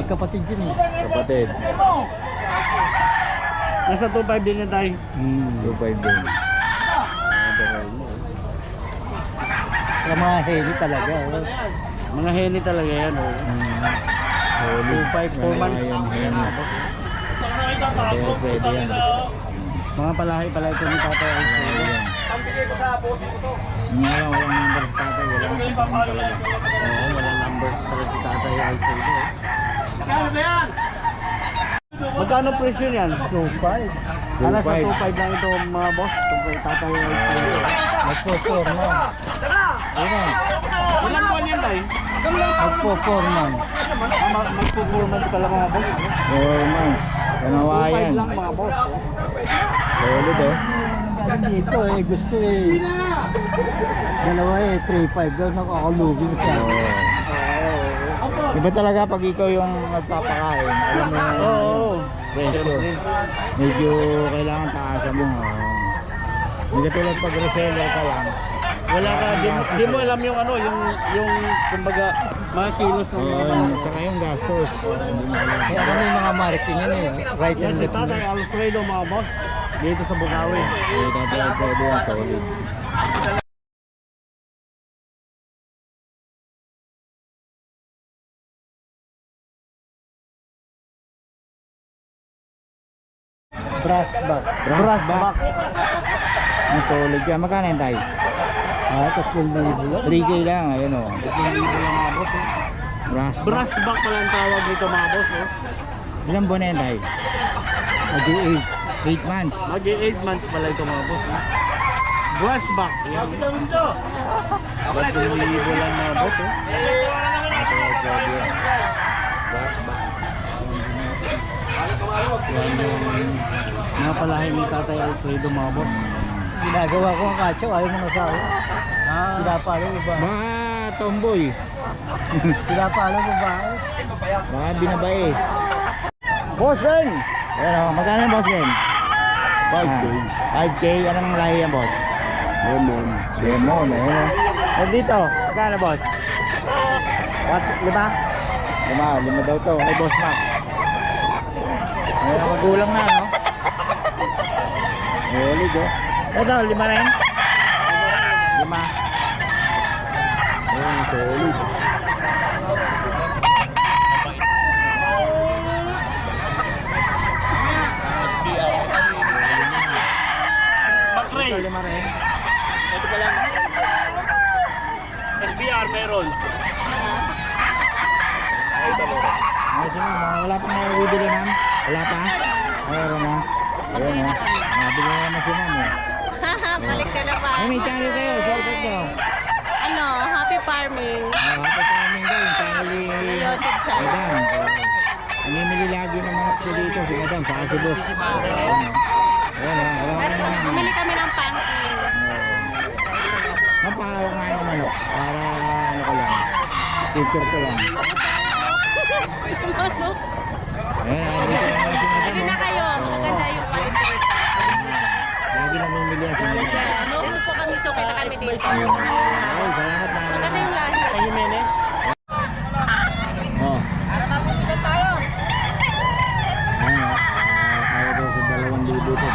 Magkapatid yun eh. Kapatid. Nasa 2.5 din yan tayo. 2.5 din. Kaya mga heli talaga. Oh. Mga heli talaga yan. Oh. 2.5, 4 months. Pwede yan. Mga palahay po ni Tatay Alfredo. Walang number sa tatay. Walang talaga. Oo, walang number para si Tatay Alfredo. Magkano presyo niyan? 2.5. Nasa 2.5 lang ito mga boss. Itong kay Tatay Alfredo. Magpo-4 man. Ayun. Ilang buwan yan tayo? Magpo-4 man. Magpo-4 pala mga boss. 4 months. Kanawayan. 2.5 lang mga boss. Solid oh. Dito eh, gusto eh. Dalawa eh, 3.5 daw. Nakakalugi siya. Iba talaga pag ikaw yung nagpapakain. Alam mo yung presyo. Medyo kailangan taasan mo. Hindi katulad pag reseller ka lang. Wala ka, di mo alam yung ano, yung kumbaga mga kilos ng mga Saka yung gastos. Hindi mo alam. Kaya kami mga marketing yan eh. Right yan and si left. Tatay Alfredo mga boss. Dito sa Bukawi. Pwede yan, solid. Brass back. Brass back. Ang solid yan. Magkano yan tayo? 3,000 lang. 3K lang. Ayun o. 3,000 lang mga boss. Brass back. Brass back pala ang tawag dito mga boss. Ilang buwan na yan tayo? Mag-8. 8 months. Mag-8 months pala ito mga boss. Brass back. Yan. 3,000 lang mga boss. Brass back. Yan yung mga palahin ni Tatay Alfredo mga boss. Ginagawa ko ang kacho, ayaw mo na sa akin. Pinapalo mo ba? Baka tomboy. Pinapalo mo ba? Baka binabae. Boss Ben! Ayan o. Magkano yung boss Ben? 5K. 5K. Anong lahi yan boss? Lemon. Lemon. Ayan o. Eh dito. Magkano boss? What? 5? 5 daw to. Kay boss Mac. Ayan, magulang na no? Solid o. Ito, 5 rin? 5. Ayan, solid. Bakray. Ito, 5 rin. Ito pa lang. SBR meron. Ayos yun, wala pang nabibili ma'am? Wala pa? Mayroon na. Magbili na kami. Nabili na naman si ma'am eh. Balik ka naman. Ay, may channel kayo, shoutout nyo. Ano, happy farming. Happy farming daw, yung channel ni YouTube channel. Madam. Namimili lagi ng manok ko dito, si Madam, saka si Boss. Ayan, Bumili kami ng pumpkin. Napakawak nga yung manok, para ano ko lang, picture ko lang. Ano? Ayan, dito naman si Madam. Bili na kayo. Maganda yung quality. Lagi namimili yan si Madam. Yeah. Dito po kami. So, kita kami dito. Ay, salamat na. Maganda yung lahi. Ay, Jimenez. Oh. Para mapag-isa tayo. Ayan, kaya daw sa 2,000 to.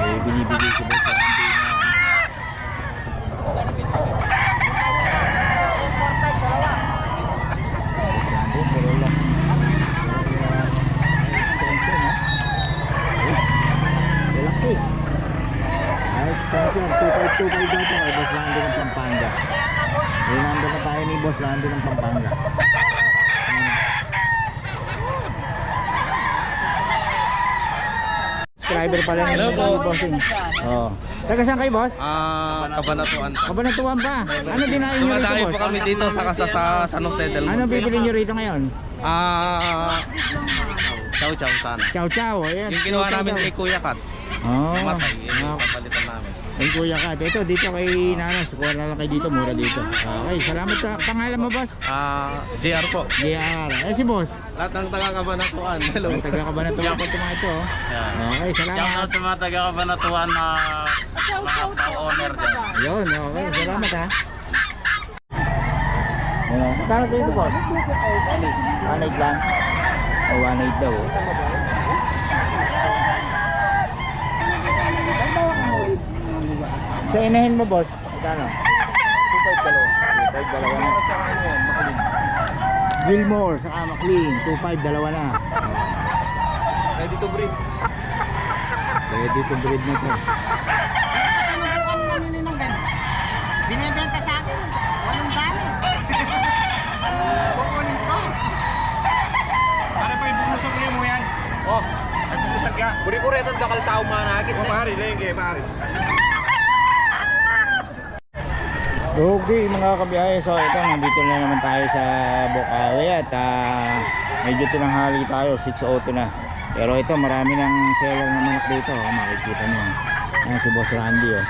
Eh, binibigay ko ba sa hindi na. Pero lang. Extension ha. Laki. Extension. 2525 daw pa kay Boss Lando ng Pampanga. Nandun na tayo ni Boss Lando ng Pampanga. Subscriber pala ni Bossing. Oh. Taga saan kayo, boss? Kabanatuan. Kabanatuan pa. Ano dinayo niyo rito, Dumadayo boss? po kami dito sa San Jose del Ano Monte. bibili niyo rito ngayon? Chow sana. Chow chow. Ayan. Yung kinuha namin kay Kuya Kat. Oh. Matay. Yung papalitan namin. Ay, Kuya Kat. Ito, dito kay Nanas. Kuha na lang kayo dito. Mura dito. Okay, salamat sa pangalan mo, boss. JR po. JR. Eh, si boss. Lahat ng taga-Kabanatuan. Hello. Ang taga-Kabanatuan po ito mga ito. Oh. Yeah. Okay, salamat. sa mga taga-Kabanatuan na mga pa-owner dyan. Yun, okay. Salamat ha. Ano? Magkano dito boss? 1.8 lang. O 1.8 daw. Sa inahin mo boss, magkano? 2.5 dalawa na. Gilmore, saka McLean, 2.5 dalawa na. Ready to breed. Ready to breed na ito. Sinubukan namin ng ganda. Binibenta sa akin. Walang dali. Kukunin ko. Para pa ibubusog niyo mo yan. Oh, Ay bubusog ka. buri-buri at dakal tao manakit. O pare, lenge, pare. Okay mga kabiyahe, so ito nandito na naman tayo sa Bukawi at medyo tinanghali tayo, 6:02 na. Pero ito marami ng seller na manok dito, makikita nyo. Ayan si Boss Randy oh.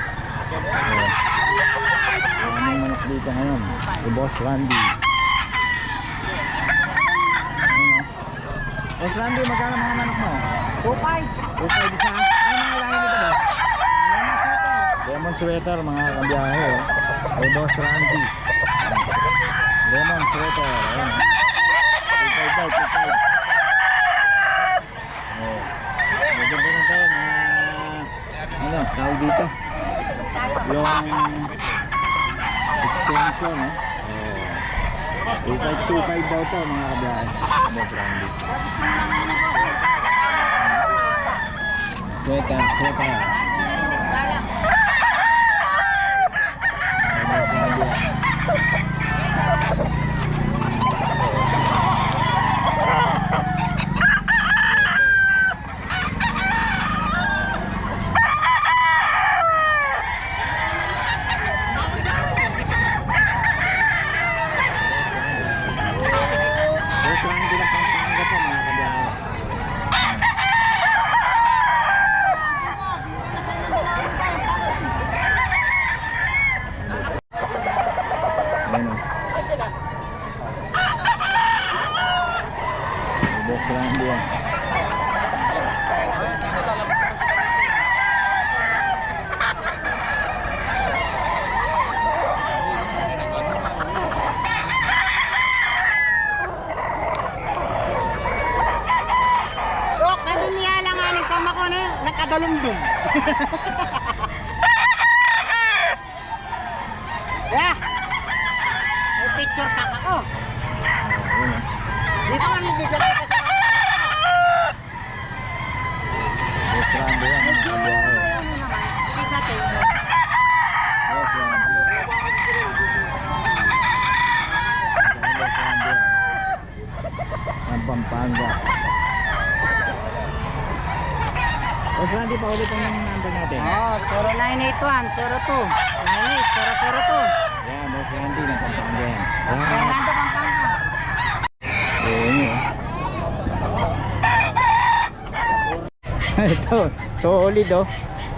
Maraming manok dito ngayon, si Boss Randy. Ayan, oh. Boss Randy, magkano mga manok mo? 2.5. 2.5 isa? Ano mga lahi nito boss? Lemon sweater mga kabiyahe oh. Kay Boss Randy. Lemon sweater. Ayan. 2.5 daw, 2.5. Oh. Medyo ganun tayo mga ano, tawag dito. Yung extension oh. Oh. 2.5 daw to mga kabiyahe. Boss Randy. Sweater, sweater. Dok, nandun niya lang nga ng kama ko na nakadalumdum. Yeah. May picture ka ako. Dito kami bigyan kita sa Boss Randy yan mga kabiyahe. ayaw mo naman. Kita tayo. Boss Randy. Boss Randy yan. Ang Pampanga. Boss Randy, paulit ang number natin. Oh, 0981-02-98-002. Yan, Boss Randy ng Pampanga yan. Fernando Pampanga. Ayan yun. Ito, solid oh.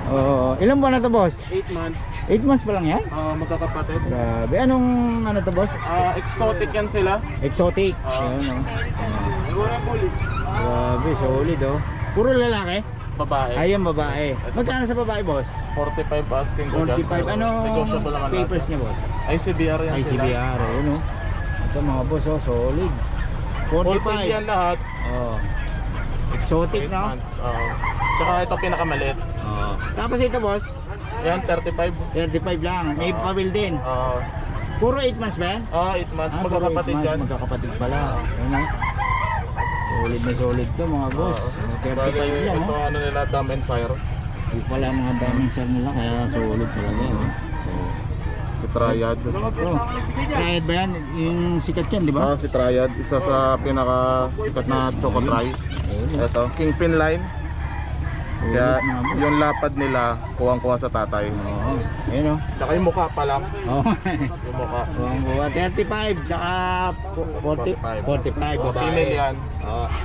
Oh, ilang buwan na to boss? 8 months. 8 months pa lang yan? Magkakapatid. Grabe, anong ano to boss? Exotic yan sila. Exotic. Ayan oh. Grabe, solid oh. Puro lalaki? Babae. Ayun, babae. Magkano sa babae boss? 45 asking ko dyan. 45. Ano Negotiable naman papers niya boss? ICBR yan sila. ICBR, ayun oh. Ito mga boss oh, solid. All paid yan 45. lahat. Oh. Exotic 8 no? months. Tsaka ito pinakamaliit. Oh. Tapos ito boss, Yan 35. 35 lang. May papel din. Puro 8 months ba yan? 8 months. Ah, Magkakapatid puro 8 months, yan. magkakapatid pala. Ayun na. Solid na solid to mga boss. 35 Bali, lang ito oh. ano nila, Dam and Sire. Hindi pala mga daming share nila kaya solid talaga. Si Triad. Oh. Triad ba yan? Yung sikat yan, di ba? Si Triad. Isa sa pinaka sikat na Choco Tri. Ito, Kingpin line. Kaya yung lapad nila, kuwang-kuha sa tatay. Oo. Ayun oh. Tsaka yung mukha pa lang. Oo. Yung mukha. Kuha 35 saka 40, 45 babae. Female yan.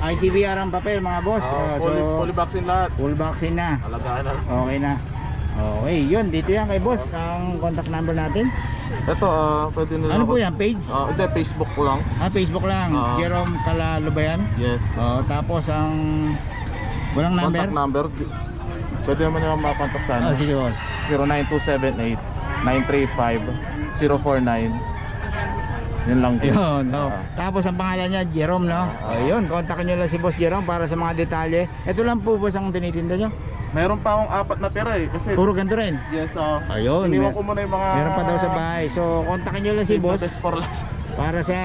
ICBR ang papel mga boss. Fully vaccine lahat. Full vaccine na. Alagaan na. Okay na. Okay, yun. Dito yan kay boss. Ang contact number natin. Ito, pwede nila. Ano po yan? Page? Hindi, Facebook ko lang. Facebook lang. Jerome Calalo ba yan? Yes. Tapos ang walang number? Contact number. Pwede naman nila makakontak sa ano. Sige boss. 09278-935-049. Yun lang po. Yun, no. Tapos ang pangalan niya, Jerome, no? Ayun, kontakin nyo lang si Boss Jerome para sa mga detalye. Ito lang po boss ang tinitinda nyo? Meron pa akong 4 na pera eh. Kasi, Puro ganito rin. yes, Ayun. iniwan ko muna yung mga... Meron pa daw sa bahay. So, kontakin nyo lang si Boss Best for last. para sa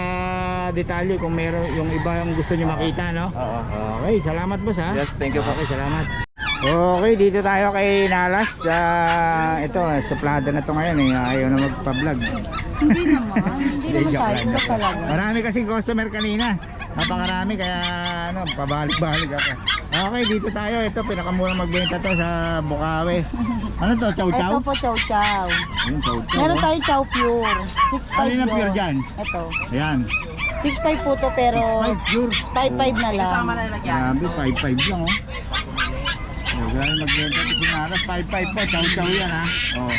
detalye kung meron yung iba yung gusto nyo makita, no? Oo. Okay, salamat boss ha. Yes, thank you po. Okay, salamat. Okay, dito tayo kay Nalas. Ito, suplada na to ngayon eh. Ayaw na magpa-vlog. Hindi naman. Hindi naman Joke tayo. lang, Ito joke lang. talaga. Marami kasing customer kanina. Napakarami kaya ano, pabalik-balik ako. Okay, dito tayo. Ito, pinakamurang magbenta to sa Bukawi. Ano to, chow-chow? Ito po chow-chow. Yung chow-chow. Meron oh. tayo chow pure. 6.5 Ano na yun. pure dyan? Ito. Ayan. 6.5 po to pero 5 pure. 5.5 na lang. Grabe, 5-5 lang oh. Oh, grabe magbenta to si Naras. 5-5 po, chow-chow yan ha. Oh.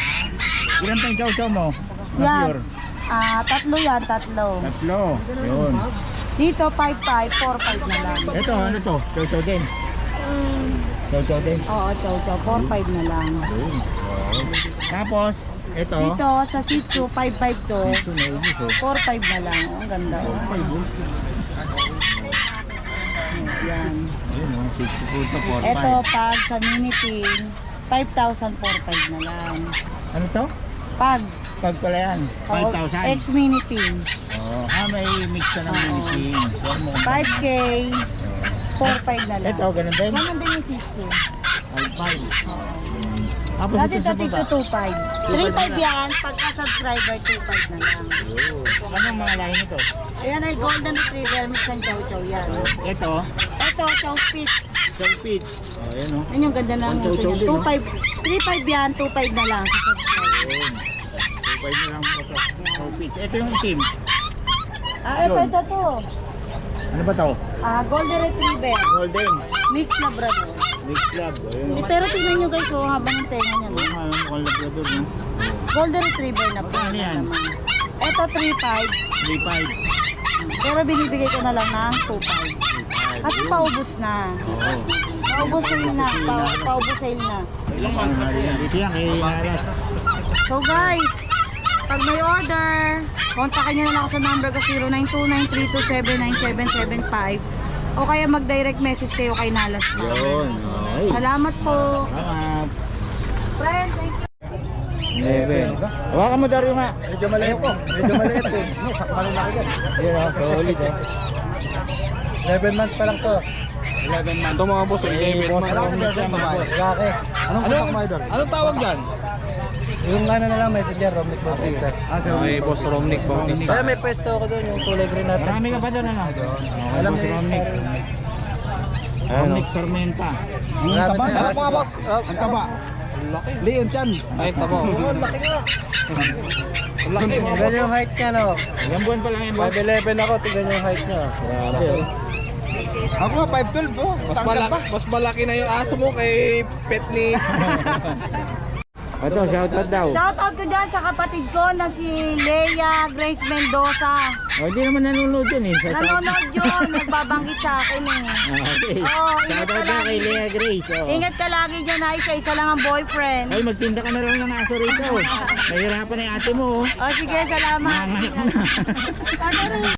Ilan tayong chow-chow mo? Na Yan. pure? Tatlo yan, tatlo. Tatlo. Yun. Dito 5.5, 4.5 na lang. Ito, ano to? Chow-chow din. Chow-chow din. Oo, chow-chow, 4.5 na lang. Yun. Tapos, ito. Dito sa Shih Tzu, 5.5 to. Ito, naubos oh. 4.5 na lang. Ang ganda. Oh. Yan. Ayun oh, 60 po ito, 4-5. Ito pag sa mini pin, 5,000, 4.5 na lang. Ano to? Pag Pag pala yan, 5,000. X mini pin, Oh, may mix na ng minikin. 5K, 4.5 na lang. Ito, ganun din? Ganun din yung Shih Tzu. 5,500. Tapos Kasi ito ito sa dito baba. 2.5. 3.5 yan, pagka subscriber 2.5 na lang. Anong mga lahi nito? Ayan ay golden retriever, mix and chow chow yan. Ito, Ito, chow spit. selfie. Oh, ayan oh. Yan yung ganda ng Ang chow chow din, 2.5. 3.5 yan, 2.5 na lang. sa subscriber. Ayun. 2.5 na lang po ito. Selfie. Ito yung itim. Ito to. Ano ba to? Golden retriever, Golden. mixed labrador. Mix club. Ayun. Pero tingnan nyo guys, oh, habang yung tenga niya. No? Ano mukhang labrador no? Golden retriever na po. Ano yan? Ito 3.5. 3.5. Pero binibigay ko na lang ng 2.5. Kasi paubos na. Oo. Paubos sale na. Paubos sale na. Ilang months na po yan? Dito yan kay Naras. So guys, pag may order, kontakin nyo na lang ako sa number ko 092932797775 o kaya mag-direct message kayo kay Nalas. Yun. Okay. Salamat po. Salamat. Friend, thank you. 11. Hawakan mo Dario nga. Medyo maliit po. Medyo maliit eh. No, sakpan na laki. Yun oh, solid oh. 7 months pa lang to. 11 months. Ito mga boss, 11 Boss, man. Romnick yan, mga boss. Laki. Anong kumak mo idol? Anong tawag dyan? Yung ano na lang, messenger, Romnick Bautista. Okay, boss Romnick Bautista. Kaya may pwesto ako doon, yung kulay green natin. Marami ka pa doon ano? Okay, Alam boss niyo, Romnick. Romnick Sarmenta. Ang taba. Ano mga boss? Ang taba. Laki. Leon Chan. Ay, tabo. Laki nga. Laki. Tignan yung height niya, no? Ilang buwan pa lang yan boss? 5'11 ako, tignan yung height niya. Grabe oh. Ako, 5'12 oh. Mas malaki na yung aso mo kay pet ni... Ito, shoutout daw. Shoutout ko dyan sa kapatid ko na si Leia Grace Mendoza. O, hindi naman nanonood yun eh. Nanonood yun, nagbabanggit sa akin eh. Okay. Oo, ingat Shoutout ka daw kay lagi. Lea Grace. Oh. Ingat ka lagi dyan na isa-isa lang ang boyfriend. Ay, magtinda ka na rin ng aso rito. Nahihirapan na yung ate mo oh. O sige, salamat. Nanganak na.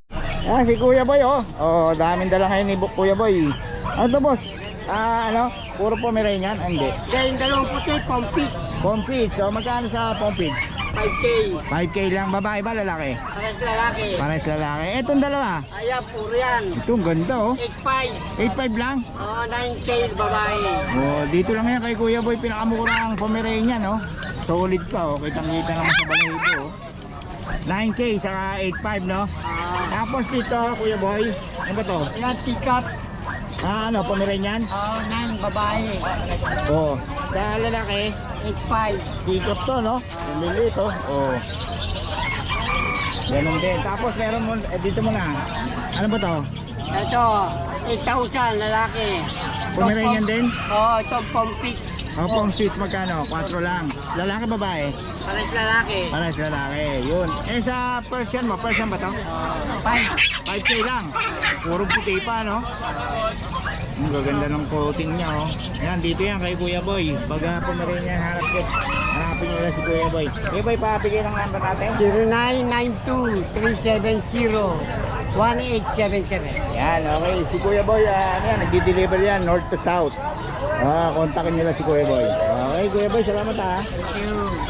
Ah, si Kuya Boy oh. Oh, daming dala ngayon ni Kuya Boy. Ano to boss? Ano? Puro Pomeranian? Hindi. Yung dalawang puti, pompits. Pompits. So, magkano sa Pompits? 5K. 5K lang. Babae ba? Lalaki? Pares lalaki. Pares lalaki. Etong dalawa. Ayan, puro yan. Ito, ang ganda oh. 8.5. 8.5 lang. 9K babae. Oh, dito lang yan kay Kuya Boy. Pinakamurang Pomeranian oh. Solid pa oh. Kitang-kita naman sa balahibo oh. 9K saka 8.5 no? Tapos dito Kuya Boy. Ano ba to? Yan, tikat. Ano, Pomeranian? 9 babae. Oh, sa lalaki, 8.5. pick up to, no? Pumili ito. Oh. Ganun din. Tapos meron mo, dito mo na. Ano ba to? Ito, 8,000 lalaki. Pomeranian din? Oo, ito pompits. Oh, pong seats magkano? 4 lang. Lalaki, babae? Pares lalaki. Pares lalaki. Yun. Eh sa Persian mo, Persian ba to? 5. 5K lang. Puro puti pa, no? Ang gaganda ng coating niya, oh. Ayan, dito yan kay Kuya Boy. Pag Pomeranian hanap Hanapin nyo lang si Kuya Boy. Kuya Boy, pakabigay ng number natin. 0992-370-1877. Yan, okay. Si Kuya Boy, ano yan, nagdi-deliver yan, north to south. Kontakin nyo lang si Kuya Boy. Okay, Kuya Boy, salamat ha. Thank you.